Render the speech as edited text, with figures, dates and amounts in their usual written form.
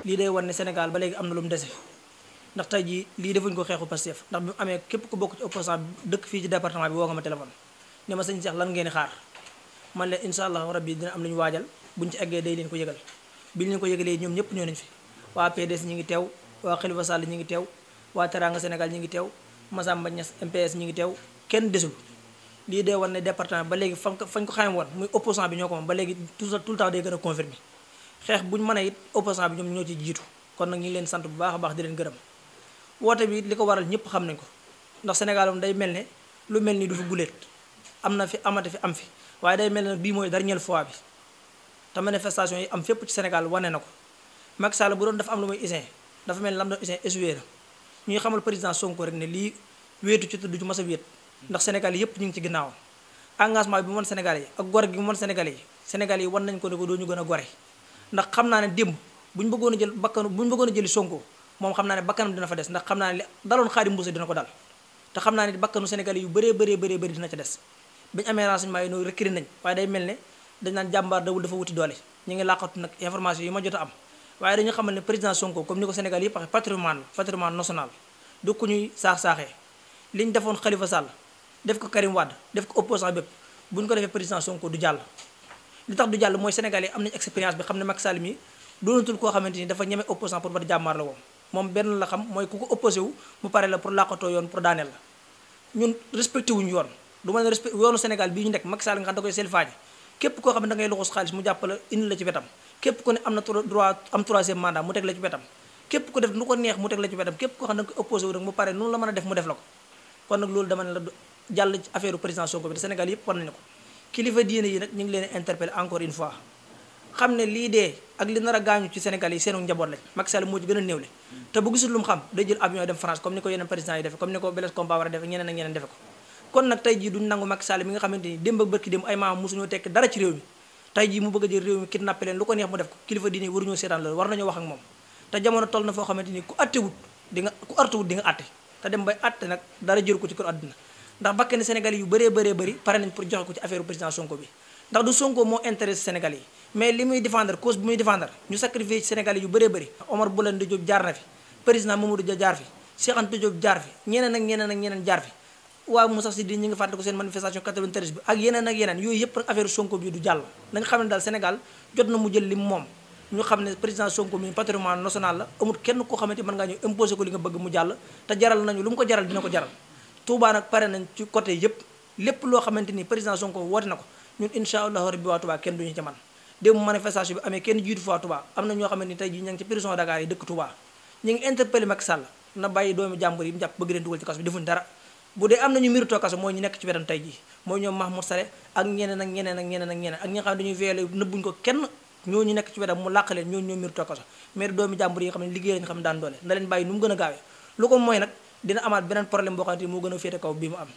lii day wan ne Sénégal ba léegi am na lu mu dese ndax tey jii lii defuñ ko xeexu Pastef ndax bi mu amee képp ku bokk ci opposant dëkk fii ci département bi woo nga ma téléphone ne ma sëñ Cheikh lan ngeen di xaar man leen incha allahu rabbi dina am lu ñu waajal buñ ci eggee day leen ko yëgal bi ñu ko yëgalee ñoom ñëpp ñoo nañ fi waa PDS ñi ngi teew waa Khalifa Sall ñi ngi teew waa Teranga Sénégal ñi ngi teew Massamba Niass MPS ñi ngi teew kenn desul lii dee wan ne département ba léegi fañ ko xamee woon muy opposant bi ñoo ko moom ba léegi tout le temps day gën a confirmer xeex buñ mën a it opposant bi ñoom ñoo ci jiitu kon nag ñu ngi leen sant bu baax a baax di leen gërëm woote bi li ko waral ñëpp xam nañ ko ndax Sénégal moom day mel ne lu mel ni du fi guléet am na fi amate fi am fi waaye day mel ne bii mooy dernière fois bi te manifestation yi am fépp ci Sénégal wane na ko Macky Sall bu doon dafa am lu muy isin dafa mel ne lam doon isin essuyer na ñuy xamal président Sonko rek ne lii wéetu ci tudd ci mas a wéet ndax Sénégal yëpp ñu ngi ci ginnaaw engagement bi mu wan Sénégal yi ak gore gi mu wan Sénégal yi wan nañ ko ne ko doo ñu gën a gore ndax xam naa ne démb bu ñu bëggoon a jël bakkanu bu ñu bëggoon a jëli Sonko moom xam naa ne bakkanam dina fa des ndax xam naa ne li daloon Khadim Bousso dina ko dal te xam naa ne bakkanu Sénégal yu bëree dina ca des bi ñu amee renseignement yi noonu rekkiri nañ waaye day mel ne dañ naan jàmbaar dawul dafa wuti doole ñu ngi làqatu nag information yi ma jot a am waaye dañu xamal ne président Sonko comme ni ko Sénégal yëpp waxee patrimoine national du ku ñuy saax-saaxee li ñu defoon Khalifa Sall def ko Karim Wade def ko opposant bépp bu ñu ko defee président Sonko du jàll li tax du jàll mooy Sénégal yi am nañ expérience bi xam ne Macky Sall mi doonatul koo xamante ni dafa ñeme opposant pour ba jàmmaar la moom benn la xam mooy ku ko opposé wu mu pare la pour làqatoo yoon pour daaneel la ñun respecté wuñu yoon du ma ne respecté yoonu Sénégal bii ñu nekk Macky Sall nga xam da koy selfaañe képp koo xam ne da ngay luxus xaalis mu jàppale indi la ci wetam képp ku ne am na droit am troisième mandat mu teg la ci wetam képp ku def nu ko neex mu teg la ci wetam képp koo xam ne da nga koy opposé wu rek mu pare noonu la mën a def mu def la ko kon nag loolu dama ne la jàll ci affaire président Sonko bi te Sénégal yëpp war nañu ko kilifa diine yi nag ñu ngi leen interpellé encore une fois xam ne lii dee ak li nar a gaañu ci Sénégal yi seenu njaboot lañ Macky Sall moo ci gën a néewle te bu gisul lu mu xam day jël avion dem France comme ni ko yeneen président yi defe comme ni ko Blaise Compaoré defe ñeneen ak ñeneen defe ko kon nag tey jii duñ nangu Macky Sall mi nga xamante ni démb ak bërki démb ay maam mosuñoo tekk dara ci réew mi tey jii mu bëgg a jël réew mi kidnappé leen lu ko neex mu def ko kilifa diine yi waruñoo seetaan loolu war nañoo wax ak moom te jamono toll na foo xamante ni ku attewut di nga ku artuwut di nga atte te dem bay atte nag dara jëru ko ci kër àdduna ndax bakkani Sénégal yu bëree bëri pare nañ pour joxe ko ci affaire président Sonko bi ndax du Sonko moo intéressé Sénégal yi mais li muy défendre cause bi muy défendre ñu sacrifié ci Sénégal yu bëree bëri Omar Blondin Diop jaar na fi président Mamadou Dia jaar fi Cheikh Anta Diop jaar fi ñeneen jaar fi waaw Moussa Sidi ñi nga fàtte ko seen manifestation 93 bi ak yeneen yooyu yëpp nag affaire Sonko bi du jàll nañ xam ne daal Sénégal jot na mu jël lim moom ñu xam ne président Sonko mi patrimoine national la amul kenn koo xamante mën ngaa ñëw imposé ko li nga bëgg mu jàll te jaral nañu lu mu ko jaral dina ko jaral Touba nag pare nañ ci côté yëpp lépp loo xamante ni président Sonko woote na ko ñun incha allahu rabbi waa Touba kenn duñu ca man démb manifestation bi amee kenn jiitu fa Touba am na ñoo xamante ni tey jii ña ngi ci prison Dakar yi dëkk Touba ñu ngi interpellé Macky Sall na bàyyi doomi jàmbur yi mu jàpp bëgg leen dugal ci kaso bi defuñ dara bu dee am nañu méritoo kaso mooy ñu nekk ci wetam tey jii mooy ñoom Mahmoud Saleh ak ñeneen ak ñi nga xam ne dañuy veillé nëbbuñ ko kenn ñooñu nekk ci wetam mu làq leen ñooñu ñoo méritoo kaso mais doomi jàmbur yi nga xam ne liggéey lañu xam ne daan doole na leen bàyyi nu mu gën a gaawee lu ko mooy nag dina amaat beneen problème boo xamante ni moo gën a féete kaw bii mu am